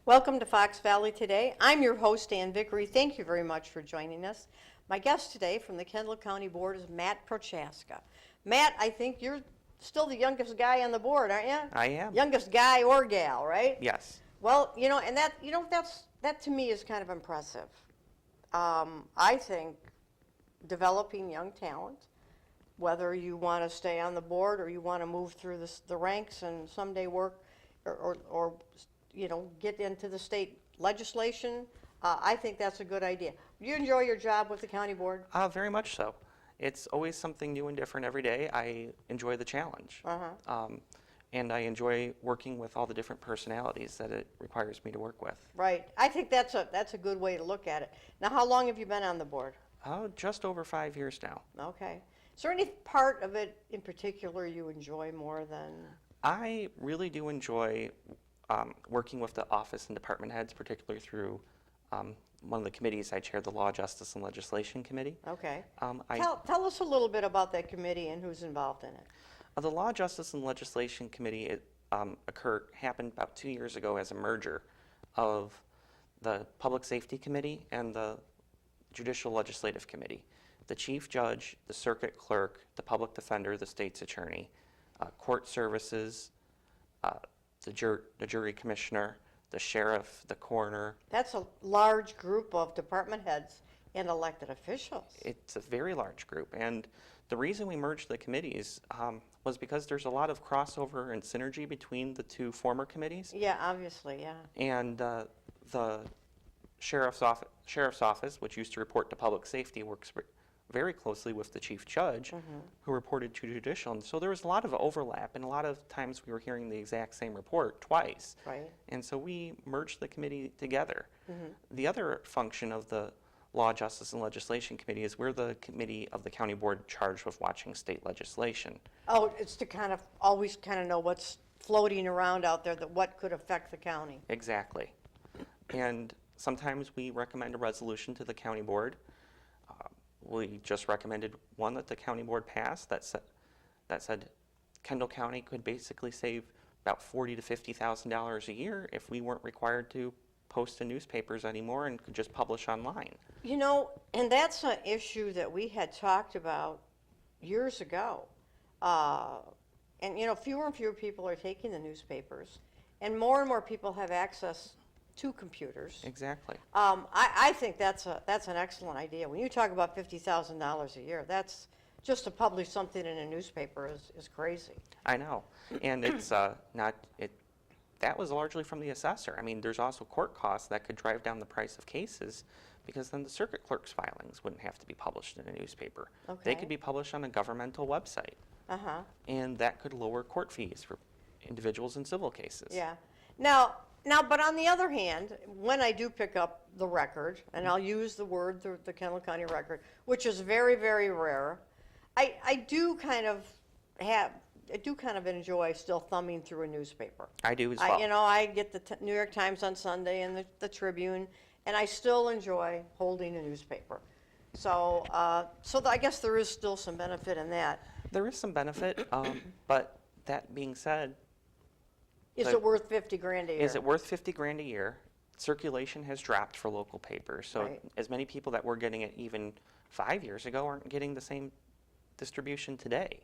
Welcome to Fox Valley Today. I'm your host, Anne Vickery. Thank you very much for joining us. My guest today from the Kendall County Board is Matt Prochaska. Matt, I think you're still the youngest guy on the board, aren't you? I am. Youngest guy or gal, right? Yes. Well, and that to me is kind of impressive. I think developing young talent, whether you want to stay on the board or you want to move through the ranks and someday work or get into the state legislation, I think that's a good idea. Do you enjoy your job with the county board? Very much so. It's always something new and different every day. I enjoy the challenge. And I enjoy working with all the different personalities that it requires me to work with. Right. I think that's a good way to look at it. Now, how long have you been on the board? Just over 5 years now. Okay. Is there any part of it in particular you enjoy more than? I really do enjoy working with the office and department heads, particularly through one of the committees I chair, the Law, Justice, and Legislation Committee. Okay. Tell us a little bit about that committee and who's involved in it. The Law, Justice, and Legislation Committee happened about 2 years ago as a merger of the Public Safety Committee and the Judicial Legislative Committee. The Chief Judge, the Circuit Clerk, the Public Defender, the State's Attorney, Court Services, the Jury Commissioner, the Sheriff, the Coroner. That's a large group of department heads and elected officials. It's a very large group, and the reason we merged the committees was because there's a lot of crossover and synergy between the two former committees. Yeah, obviously, yeah. And the Sheriff's Office, which used to report to Public Safety, works very closely with the Chief Judge, who reported to Judicial. And so there was a lot of overlap, and a lot of times we were hearing the exact same report twice. Right. And so we merged the committee together. The other function of the Law, Justice, and Legislation Committee is we're the committee of the county board charged with watching state legislation. Oh, it's to kind of always kind of know what's floating around out there, that what could affect the county. Exactly. And sometimes we recommend a resolution to the county board. We just recommended one that the county board passed that said Kendall County could basically save about $40,000 to $50,000 a year if we weren't required to post in newspapers anymore and could just publish online. And that's an issue that we had talked about years ago. And fewer and fewer people are taking the newspapers, and more people have access to computers. Exactly. I think that's an excellent idea. When you talk about $50,000 a year, that's just to publish something in a newspaper is crazy. I know, and it's that was largely from the assessor. I mean, there's also court costs that could drive down the price of cases, because then the circuit clerk's filings wouldn't have to be published in a newspaper. Okay. They could be published on a governmental website, and that could lower court fees for individuals in civil cases. Yeah. Now, but on the other hand, when I do pick up the record, and I'll use the word, the Kendall County record, which is very, very rare, I do kind of enjoy still thumbing through a newspaper. I do as well. I get the New York Times on Sunday and the Tribune, and I still enjoy holding a newspaper. So I guess there is still some benefit in that. There is some benefit, but that being said, Is it worth $50,000 a year? Is it worth $50,000 a year? Circulation has dropped for local papers, so Right. as many people that were getting it even 5 years ago aren't getting the same distribution today.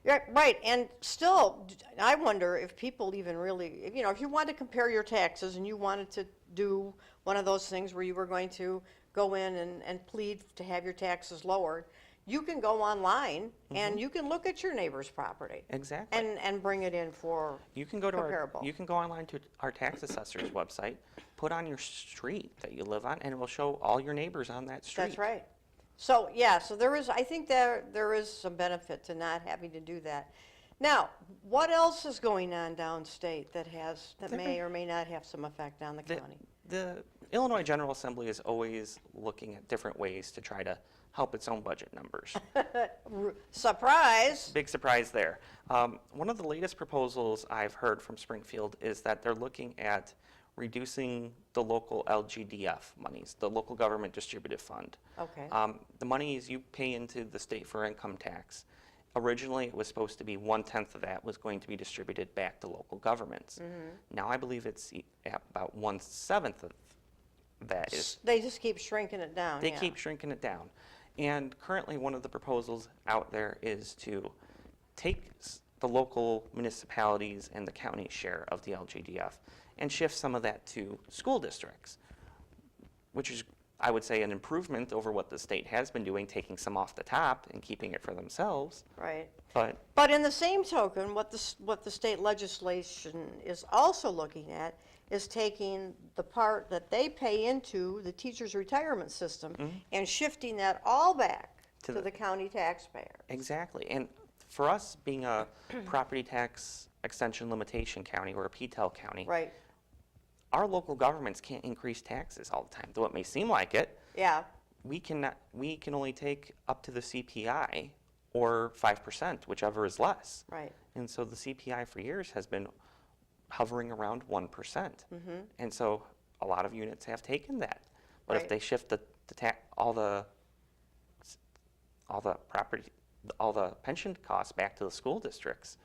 Yeah, right, and still, I wonder if people even really, if you wanted to compare your taxes and you wanted to do one of those things where you were going to go in and plead to have your taxes lowered, you can go online and you can look at your neighbor's property. Exactly. And bring it in for You can go to comparable. you can go online to our tax assessor's website, put on your street that you live on, and it will show all your neighbors on that street. That's right. So yeah, I think there is some benefit to not having to do that. Now, what else is going on downstate that may or may not have some effect on the county? The Illinois General Assembly is always looking at different ways to try to help its own budget numbers. Surprise! Big surprise there. One of the latest proposals I've heard from Springfield is that they're looking at reducing the local LGDF monies, the local government distributive fund. Okay. The monies you pay into the state for income tax. originally it was supposed to be 1/10 of that was going to be distributed back to local governments. Now I believe it's at about 1/7 of that is. They just keep shrinking it down, They yeah. keep shrinking it down. And currently one of the proposals out there is to take the local municipalities and the county share of the LGDF and shift some of that to school districts, which is, I would say, an improvement over what the state has been doing, taking some off the top and keeping it for themselves. Right. But in the same token, what the state legislation is also looking at is taking the part that they pay into the teachers' retirement system and shifting that all back to the county taxpayer. exactly. And for us being a property tax extension limitation county or a PTEL county, Right. our local governments can't increase taxes all the time. Though it may seem like it, Yeah. we can only take up to the CPI or 5%, whichever is less. Right. And so the CPI for years has been hovering around 1%. And so a lot of units have taken that. But if Right. they shift all the pension costs back to the school districts,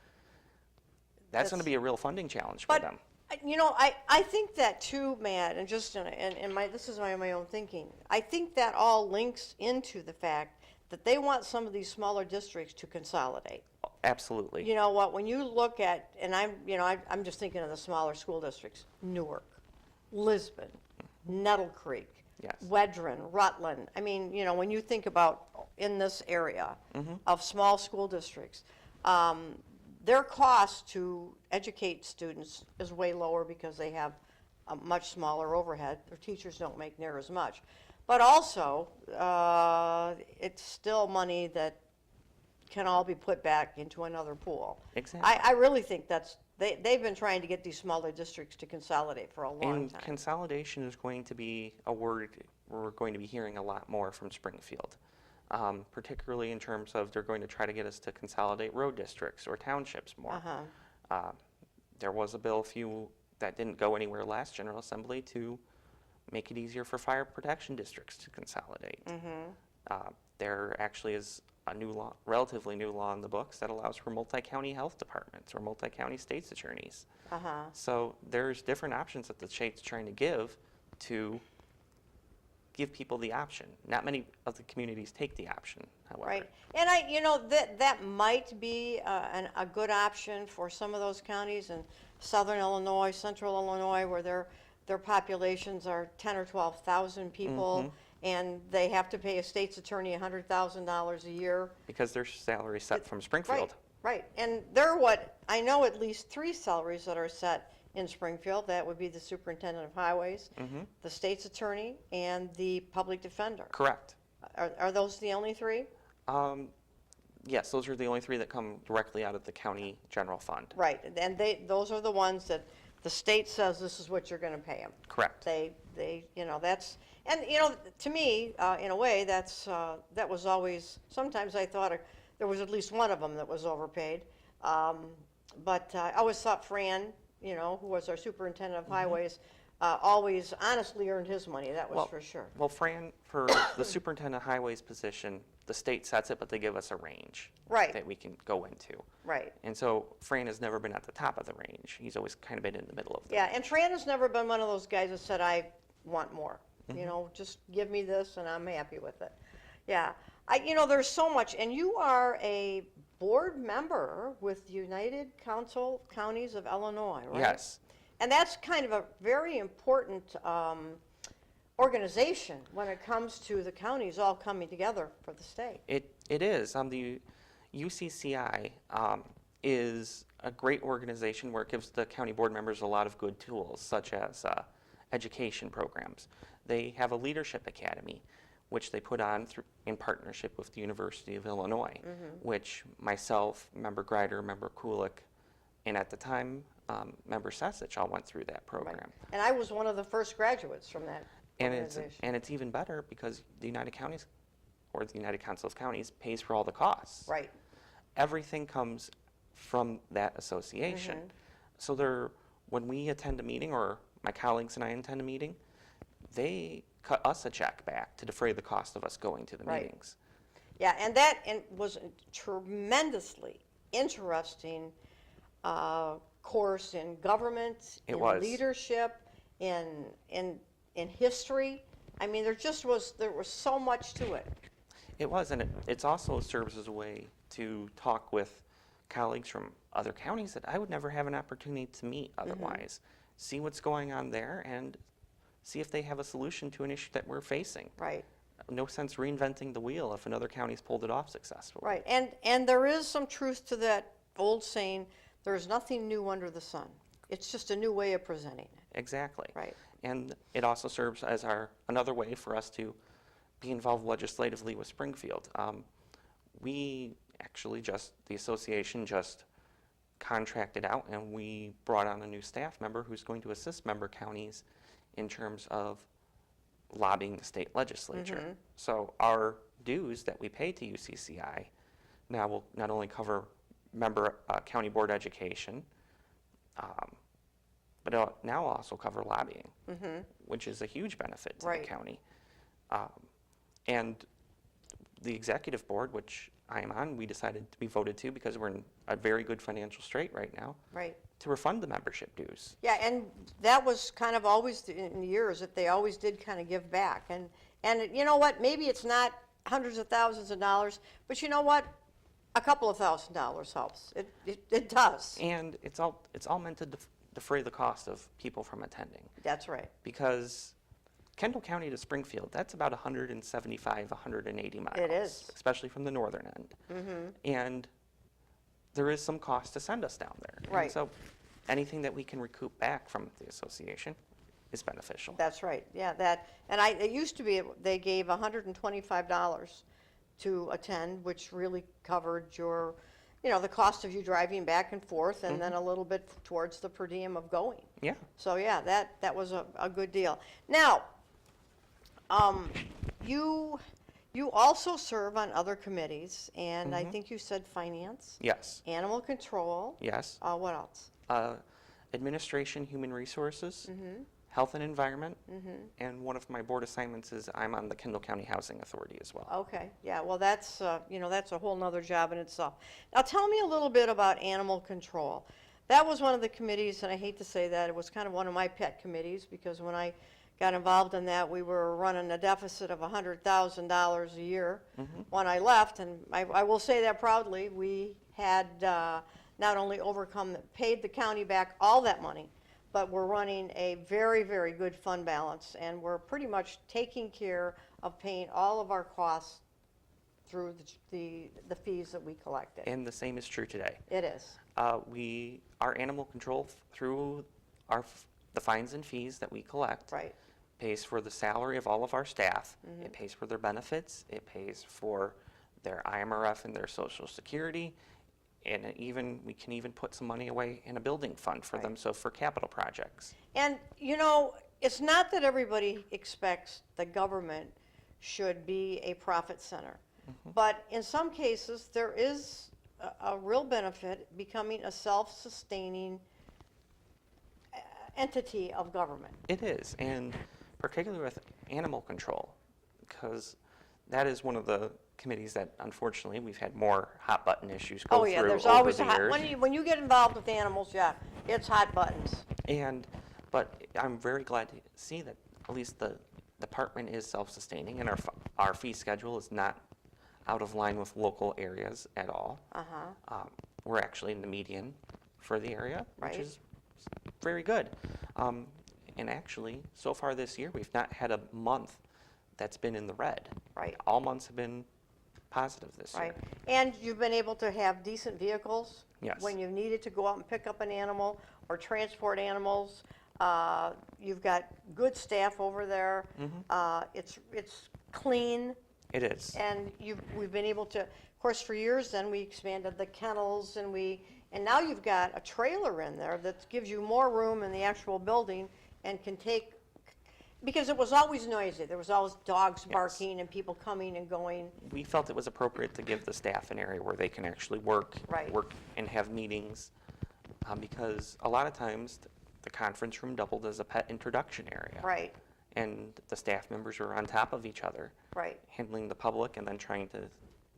that's going to be a real funding challenge for But, them. you know, I think that too, Matt, and just this is my own thinking. I think that all links into the fact that they want some of these smaller districts to consolidate. Absolutely. You know what, when you look at, and I'm just thinking of the smaller school districts, Newark, Lisbon, Nettle Creek, Yes. Wedren, Rutland. I mean, when you think about in this area of small school districts, their cost to educate students is way lower because they have a much smaller overhead. Their teachers don't make near as much. But also, it's still money that can all be put back into another pool. Exactly. I really think they've been trying to get these smaller districts to consolidate for a long And time. consolidation is going to be a word we're going to be hearing a lot more from Springfield, particularly in terms of they're going to try to get us to consolidate road districts or townships more. There was a bill that didn't go anywhere last General Assembly to make it easier for fire protection districts to consolidate. There actually is a new law, relatively new law in the books that allows for multi-county health departments or multi-county state's attorneys. So there's different options that the state's trying to give people the option. Not many of the communities take the option, however. Right, and that might be a good option for some of those counties in southern Illinois, central Illinois, where their populations are 10 or 12,000 people, and they have to pay a state's attorney $100,000 a year. Because their salary is set from Springfield. Right, and I know at least 3 salaries that are set in Springfield. That would be the superintendent of highways, the state's attorney, and the public defender. Correct. Are those the only 3? Yes, those are the only 3 that come directly out of the county general fund. Right, and those are the ones that the state says this is what you're going to pay them. Correct. That's, and to me, in a way, that was always, sometimes I thought there was at least one of them that was overpaid. But I always thought Fran, who was our superintendent of highways, always honestly earned his money, that was for sure. Well, Fran, for the superintendent of highways position, the state sets it, but they give us a range that we can go into. Right. And so Fran has never been at the top of the range. He's always kind of been in the middle of the Yeah, range. and Fran has never been one of those guys that said, I want more. Just give me this and I'm happy with it. Yeah. There's so much, and you are a board member with the United Council Counties of Illinois, right? Yes. And that's kind of a very important organization when it comes to the counties all coming together for the state. It is. The UCCI is a great organization where it gives the county board members a lot of good tools, such as education programs. They have a leadership academy, which they put on in partnership with the University of Illinois, which myself, Member Greider, Member Kulik, and at the time, Member Sesich all went through that program. Right. And I was one of the first graduates from that organization. And it's even better because the United Counties, or the United Council of Counties, pays for all the costs. Right. Everything comes from that association. So when we attend a meeting, or my colleagues and I attend a meeting, they cut us a check back to defray the cost of us going to the meetings. Yeah, and that was a tremendously interesting course in government, It in was. leadership, in history. I mean, there was so much to it. It was, and it also serves as a way to talk with colleagues from other counties that I would never have an opportunity to meet otherwise. See what's going on there and see if they have a solution to an issue that we're facing. Right. No sense reinventing the wheel if another county's pulled it off successfully. Right, and there is some truth to that old saying, there's nothing new under the sun. It's just a new way of presenting it. Exactly. Right. And it also serves as another way for us to be involved legislatively with Springfield. We actually the association just contracted out, and we brought on a new staff member who's going to assist member counties in terms of lobbying the state legislature. So our dues that we pay to UCCI now will not only cover member county board education, but it'll now also cover lobbying, which is a huge benefit to Right. the county. And the executive board, which I am on, we decided to be voted to because we're in a very good financial strait right now, Right. to refund the membership dues. Yeah, and that was kind of always in years that they always did kind of give back. And you know what? Maybe it's not hundreds of thousands of dollars, but you know what? A couple of $1,000s helps. It does. And it's all meant to defray the cost of people from attending. That's right. Because Kendall County to Springfield, that's about 175, 180 miles. It is. Especially from the northern end. And there is some cost to send us down there. Right. And so anything that we can recoup back from the association is beneficial. That's right. Yeah, it used to be they gave $125 to attend, which really covered your, the cost of you driving back and forth, and then a little bit towards the per diem of going. Yeah. So yeah, that was a good deal. Now, you also serve on other committees, and I think you said finance, Yes. animal control. Yes. What else? Administration, human resources, health and environment, and one of my board assignments is I'm on the Kendall County Housing Authority as well. Okay, yeah, well, that's a whole nother job in itself. Now, tell me a little bit about animal control. That was one of the committees, and I hate to say that, it was kind of one of my pet committees, because when I got involved in that, we were running a deficit of $100,000 a year when I left, and I will say that proudly. We had not only paid the county back all that money, but we're running a very, very good fund balance, and we're pretty much taking care of paying all of our costs through the fees that we collected. And the same is true today. It is. Our animal control through the fines and fees that we collect Right. pays for the salary of all of our staff. It pays for their benefits. It pays for their IMRF and their Social Security. And we can even put some money away in a building fund for them, so for capital projects. And, it's not that everybody expects the government should be a profit center. But in some cases, there is a real benefit becoming a self-sustaining entity of government. It is, and particularly with animal control, because that is one of the committees that unfortunately we've had more hot button issues go through There's over always the years. when you get involved with animals, yeah, it's hot buttons. But I'm very glad to see that at least the department is self-sustaining, and our fee schedule is not out of line with local areas at all. We're actually in the median for the area, Right. which is very good. And actually, so far this year, we've not had a month that's been in the red. Right. All months have been positive this Right. year. And you've been able to have decent vehicles? Yes. When you needed to go out and pick up an animal or transport animals. You've got good staff over there. It's clean. It is. And we've been able to, of course, for years then, we expanded the kennels, and now you've got a trailer in there that gives you more room in the actual building and can take, because it was always noisy. There was always dogs barking and people coming and going. We felt it was appropriate to give the staff an area where they can actually work and have meetings, because a lot of times the conference room doubled as a pet introduction area. Right. And the staff members were on top of each other, Right. handling the public and then trying to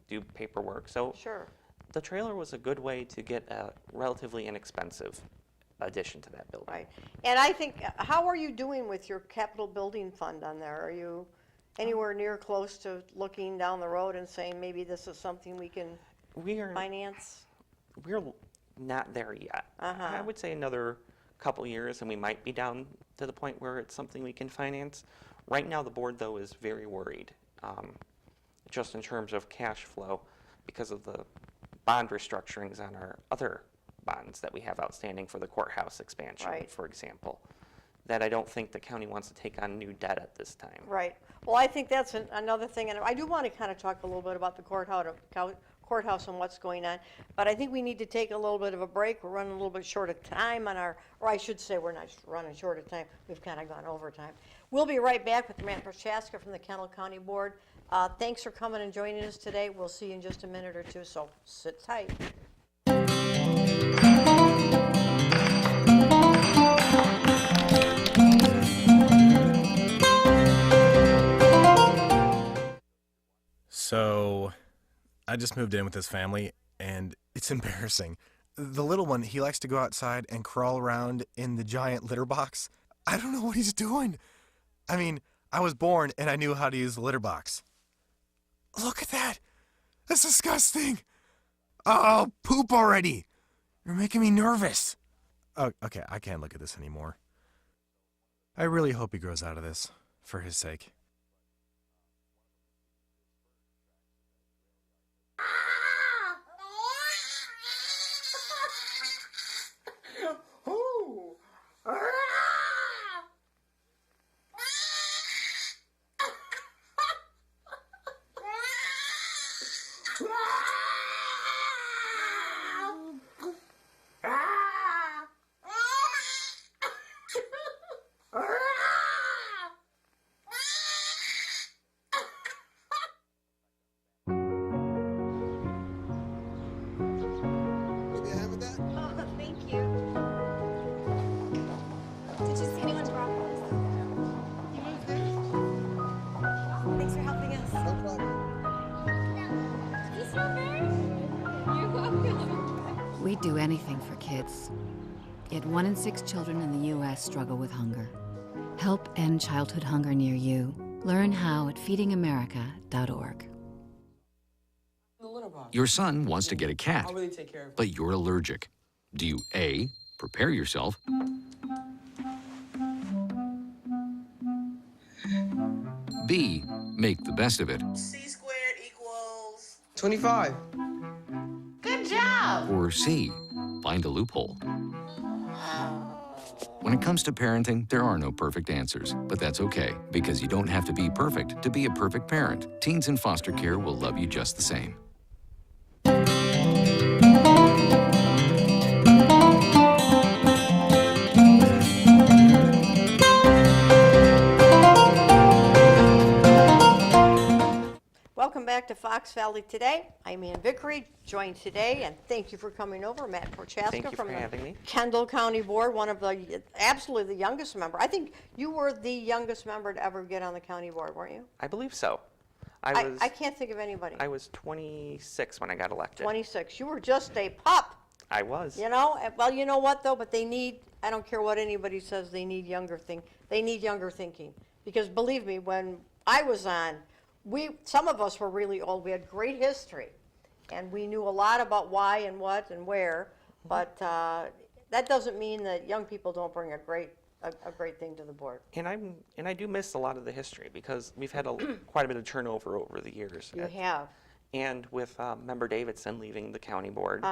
do paperwork. So Sure. the trailer was a good way to get a relatively inexpensive addition to that building. Right. And I think, how are you doing with your capital building fund on there? Are you anywhere near close to looking down the road and saying maybe this is something we can We're finance? not there yet. Uh-huh. I would say another couple years and we might be down to the point where it's something we can finance. Right now the board though is very worried, just in terms of cash flow because of the bond restructurings on our other bonds that we have outstanding for the courthouse expansion, Right. for example, that I don't think the county wants to take on new debt at this time. Right. Well, I think that's another thing, and I do want to kind of talk a little bit about the courthouse and what's going on, but I think we need to take a little bit of a break. We're running a little bit short of time on our, or I should say we're not running short of time. We've kind of gone over time. We'll be right back with Matthew Prochaska from the Kendall County Board. Thanks for coming and joining us today. We'll see you in just a minute or two, so sit tight. So, I just moved in with this family, and it's embarrassing. The little one, he likes to go outside and crawl around in the giant litter box. I don't know what he's doing. I mean, I was born and I knew how to use the litter box. Look at that! That's disgusting! Oh, poop already! You're making me nervous. Oh, okay, I can't look at this anymore. I really hope he grows out of this, for his sake. Thank you. Did you see anyone's broccoli? Thanks for helping us. No problem. You strawberry? You're welcome. We'd do anything for kids. Yet 1 in 6 children in the U.S. struggle with hunger. Help end childhood hunger near you. Learn how at feedingamerica.org. Your son wants to get a cat, I'll really take care of it. but you're allergic. Do you A, prepare yourself, B, make the best of it, C squared equals 25. Good job. or C, find a loophole? When it comes to parenting, there are no perfect answers, but that's okay, because you don't have to be perfect to be a perfect parent. Teens in foster care will love you just the same. Welcome back to Fox Valley Today. I'm Anne Vickery, joined today, and thank you for coming over, Matt Prochaska Thank you from for the having me. Kendall County Board, one of the, absolutely the youngest member. I think you were the youngest member to ever get on the county board, weren't you? I believe so. I can't think of anybody. was 26 when I got elected. 26. You were just a pup, I was. you know? Well, you know what, though? But they need, I don't care what anybody says, they need younger thinking. Because believe me, when I was on, some of us were really old. We had great history, and we knew a lot about why and what and where. But that doesn't mean that young people don't bring a great thing to the board. And I do miss a lot of the history because we've had quite a bit of turnover over the years. You have. And with Member Davidson leaving the county board,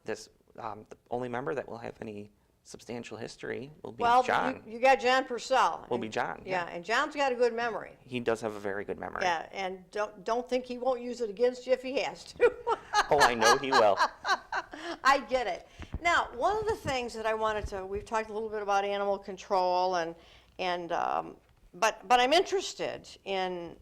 this the only member that will have any substantial history will be Well, John. you got John Purcell. Will be John. Yeah, and John's got a good memory. He does have a very good memory. Yeah, and don't think he won't use it against you if he has to. Oh, I know he will. I get it. Now, one of the things that I wanted to, we've talked a little bit about animal control but I'm interested in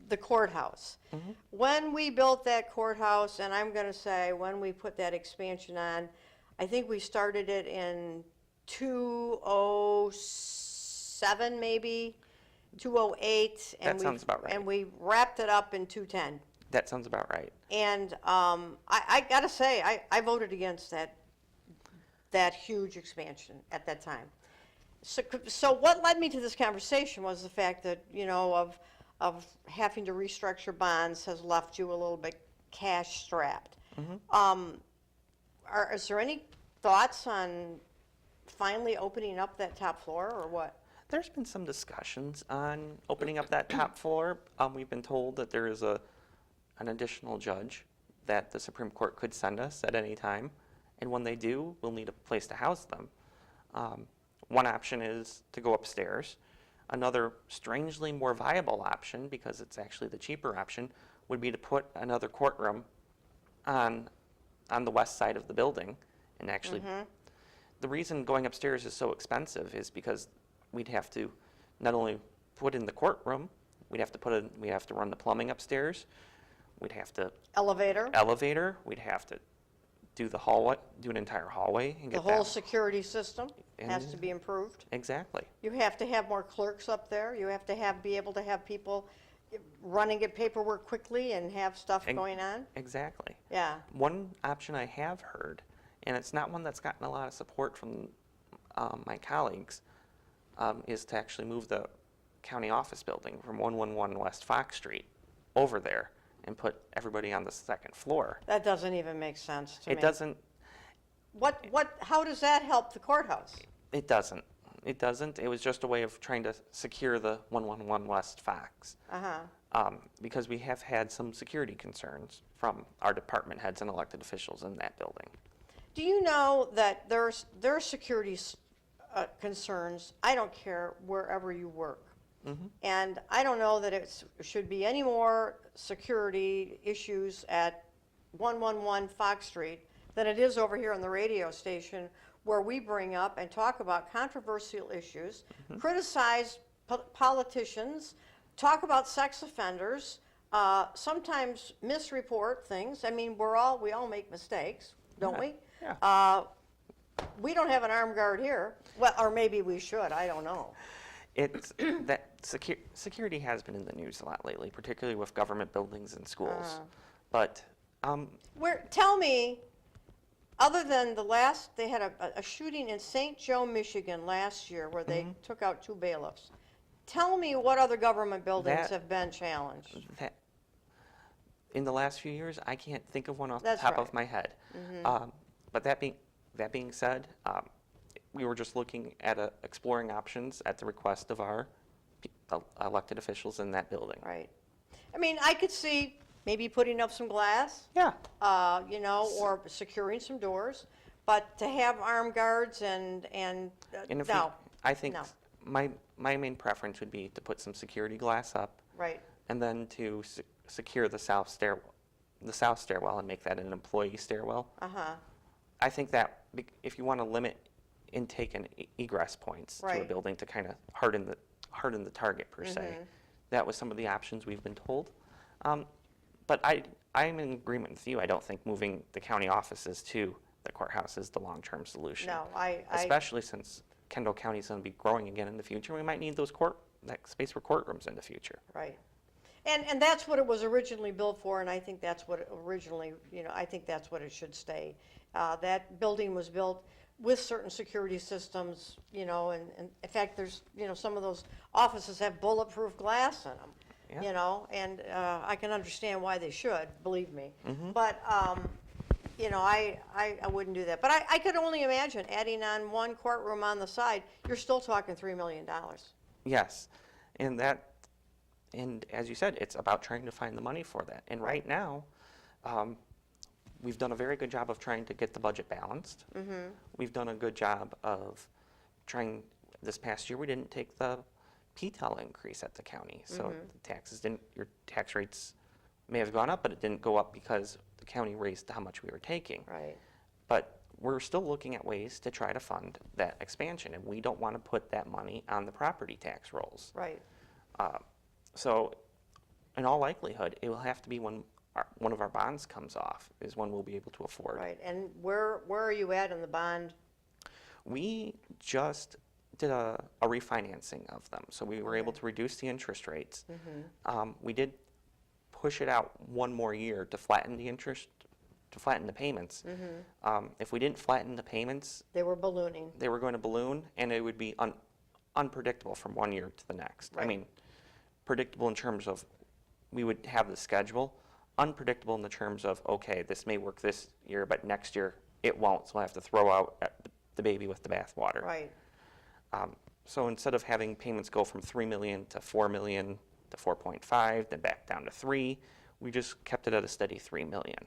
the courthouse. Mm-hmm. When we built that courthouse, and I'm going to say when we put that expansion on, I think we started it in 2007 maybe, 2008. That sounds about right. And we wrapped it up in 2010. That sounds about right. And I gotta say, I voted against that huge expansion at that time. So what led me to this conversation was the fact that, of having to restructure bonds has left you a little bit cash strapped. Is there any thoughts on finally opening up that top floor, or what? There's been some discussions on opening up that top floor. We've been told that there is an additional judge that the Supreme Court could send us at any time, and when they do, we'll need a place to house them. One option is to go upstairs. Another strangely more viable option, because it's actually the cheaper option, would be to put another courtroom on the west side of the building. And actually, the reason going upstairs is so expensive is because we'd have to not only put in the courtroom, we'd have to run the plumbing upstairs, we'd have to Elevator? we'd have to do the hallway, do an entire hallway, and The get whole that. security system has And- to be improved. Exactly. You have to have more clerks up there. You have to be able to have people run and get paperwork quickly and have stuff Ex- going on. Exactly. Yeah. One option I have heard, and it's not one that's gotten a lot of support from my colleagues, is to actually move the county office building from 111 West Fox Street over there and put everybody on the second floor. That doesn't even make sense to me. It doesn't. How does that help the courthouse? It doesn't. It doesn't. It was just a way of trying to secure the 111 West Fox. Because we have had some security concerns from our department heads and elected officials in that building. Do you know that there are security concerns, I don't care wherever you work. And I don't know that it should be any more security issues at 111 Fox Street than it is over here on the radio station, where we bring up and talk about controversial issues, criticize politicians, talk about sex offenders, sometimes misreport things. I mean, we all make mistakes, don't we? Yeah. We don't have an armed guard here. Well, or maybe we should, I don't know. It's that security has been in the news a lot lately, particularly with government buildings and schools. But Tell me, other than they had a shooting in St. Joe, Michigan last year where they took out 2 bailiffs. Tell me what other government buildings have been challenged. that, in the last few years, I can't think of one off That's the top right. of my head. But that being said, we were just looking at exploring options at the request of our elected officials in that building. Right. I mean, I could see maybe putting up some glass, Yeah. or securing some doors, but to have armed guards and And if no. I think No. my main preference would be to put some security glass up, Right. and then to secure the south stairwell and make that an employee stairwell. I think that if you want to limit intake and egress points to a Right. building to kind of harden the target per se, that was some of the options we've been told. But I'm in agreement with you. I don't think moving the county offices to the courthouse is the long-term solution. No, Especially since Kendall County is going to be growing again in the future. We might need that space for courtrooms in the future. Right. And that's what it was originally built for, and I think that's what I think that's what it should stay. That building was built with certain security systems, and in fact, there's, some of those offices have bulletproof glass in them, Yeah. and I can understand why they should, believe me. But, I wouldn't do that. But I could only imagine adding on one courtroom on the side, you're still talking $3 million. Yes, and as you said, it's about trying to find the money for that. And right now, we've done a very good job of trying to get the budget balanced. We've done a good job of trying. This past year, we didn't take the PTEL increase at the county, so your tax rates may have gone up, but it didn't go up because the county raised how much we were taking. Right. But we're still looking at ways to try to fund that expansion, and we don't want to put that money on the property tax rolls. Right. So, in all likelihood, it will have to be when one of our bonds comes off is when we'll be able to afford. Right. And where are you at in the bond? We just did a refinancing of them, so we were able to reduce the interest rates. We did push it out one more year to flatten the interest, to flatten the payments. If we didn't flatten the payments, They were ballooning. they were going to balloon, and it would be unpredictable from one year to the next. I Right. mean, predictable in terms of we would have the schedule, unpredictable in the terms of, okay, this may work this year, but next year it won't, so we'll have to throw out the baby with the bathwater. Right. So instead of having payments go from 3 million to 4 million to 4.5, then back down to 3, we just kept it at a steady 3 million.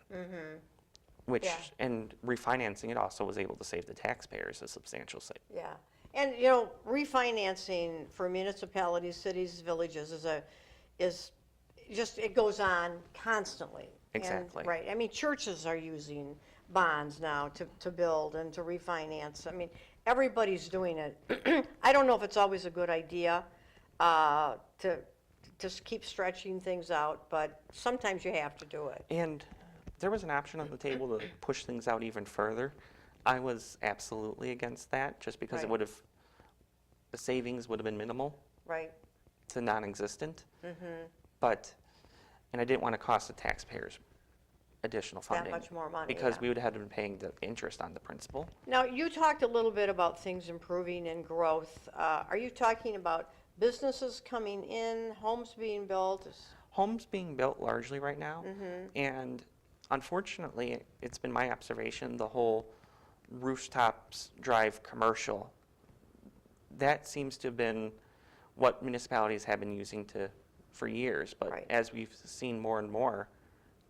Which, Yeah. and refinancing it also was able to save the taxpayers a substantial savings. Yeah. And, refinancing for municipalities, cities, villages is just, it goes on constantly. And, Exactly. right. I mean, churches are using bonds now to build and to refinance. I mean, everybody's doing it. I don't know if it's always a good idea to just keep stretching things out, but sometimes you have to do it. And there was an option on the table to push things out even further. I was absolutely against that, just because Right. it would have, the savings would have been minimal Right. to non-existent. But, and I didn't want to cost the taxpayers additional funding. much more money, Because yeah. we would have been paying the interest on the principal. Now, you talked a little bit about things improving and growth. Are you talking about businesses coming in, homes being built? Homes being built largely right now, and unfortunately, it's been my observation, the whole rooftops drive commercial, that seems to have been what municipalities have been using for years, but Right. as we've seen more and more,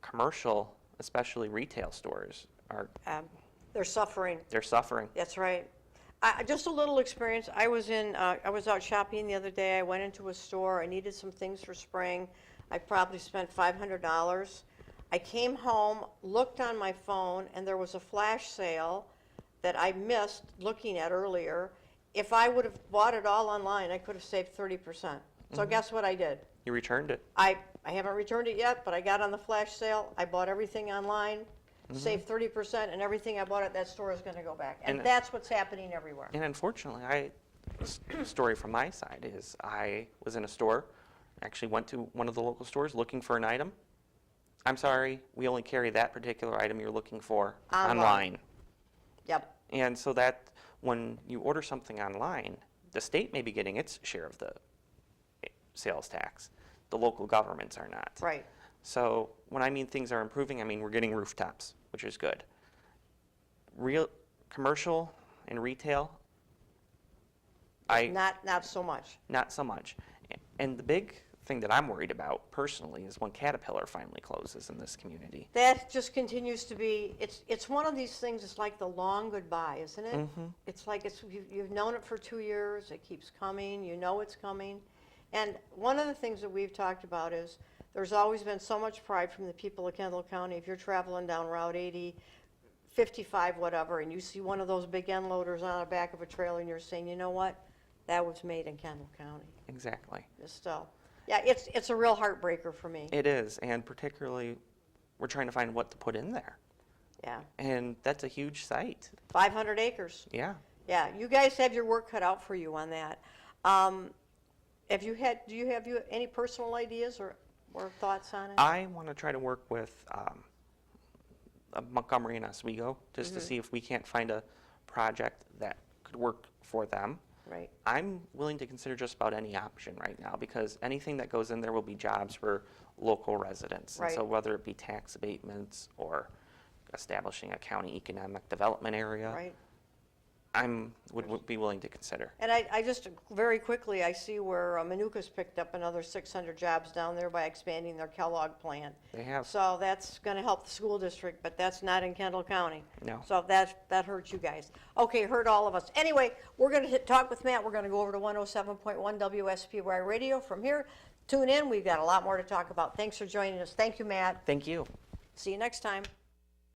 commercial, especially retail stores, They're suffering. they're suffering. That's right. Just a little experience. I was out shopping the other day. I went into a store. I needed some things for spring. I probably spent $500. I came home, looked on my phone, and there was a flash sale that I missed looking at earlier. If I would have bought it all online, I could have saved 30%. So guess what I did? You returned it. I haven't returned it yet, but I got on the flash sale. I bought everything online, saved 30%, and everything I bought at that store is going to go back. And And- that's what's happening everywhere. And unfortunately, story from my side is I was in a store, actually went to one of the local stores looking for an item. I'm sorry, we only carry that particular item you're looking for online. Yep. And so that when you order something online, the state may be getting its share of the sales tax. The local governments are not. Right. So when I mean things are improving, I mean we're getting rooftops, which is good. Real commercial and retail, Not so much. not so much. And the big thing that I'm worried about personally is when Caterpillar finally closes in this community. That just continues to be, it's one of these things, it's like the long goodbye, isn't it? It's like you've known it for 2 years, it keeps coming, you know it's coming. And one of the things that we've talked about is there's always been so much pride from the people of Kendall County. If you're traveling down Route 80, 55, whatever, and you see one of those big end loaders on the back of a trailer and you're saying, you know what? That was made in Kendall County. Exactly. So, yeah, it's a real heartbreaker for me. It is, and particularly we're trying to find what to put in there. Yeah. And that's a huge site. 500 acres. Yeah. Yeah, you guys have your work cut out for you on that. Do you have any personal ideas or thoughts on it? I want to try to work with Montgomery and Oswego just to see if we can't find a project that could work for them. Right. I'm willing to consider just about any option right now because anything that goes in there will be jobs for local residents. And so Right. whether it be tax abatements or establishing a county economic development area, Right. would be willing to consider. And I just, very quickly, I see where Manuka's picked up another 600 jobs down there by expanding their Kellogg plant. They have. So that's going to help the school district, but that's not in Kendall County. No. So that hurts you guys. Okay, hurt all of us. Anyway, we're going to talk with Matt. We're going to go over to 107.1 WSPY Radio. From here, tune in. We've got a lot more to talk about. Thanks for joining us. Thank you, Matt. Thank you. See you next time.